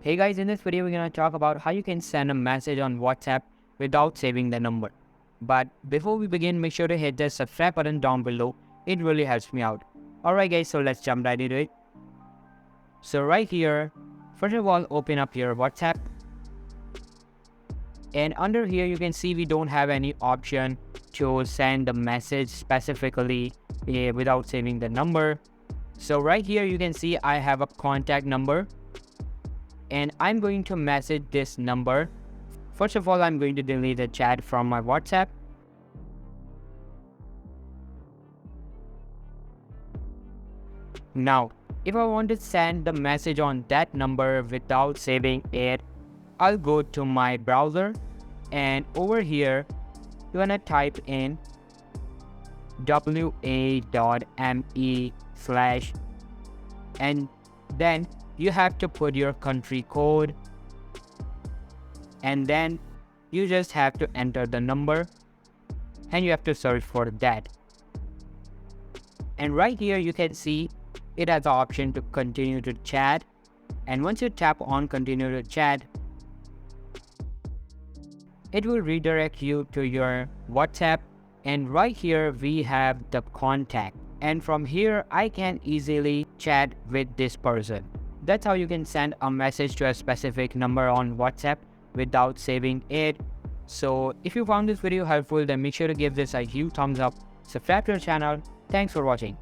Hey guys, in this video we're going to talk about how you can send a message on WhatsApp without saving the number. But before we begin, make sure to hit the subscribe button down below. It really helps me out. Alright guys, so let's jump right into it. So right here, first of all, open up your WhatsApp. And under here you can see we don't have any option to send the message specifically without saving the number. So right here you can see I have a contact number. And I'm going to message this number. First of all, I'm going to delete the chat from my WhatsApp. Now, if I want to send the message on that number without saving it, I'll go to my browser and over here, you're gonna type in wa.me/ and then you have to put your country code and then you just have to enter the number and you have to search for that. And right here you can see it has the option to continue to chat, and once you tap on continue to chat, it will redirect you to your WhatsApp, and right here we have the contact, and from here I can easily chat with this person. That's how you can send a message to a specific number on WhatsApp without saving it. So if you found this video helpful, then make sure to give this a huge thumbs up, subscribe to our channel. Thanks for watching.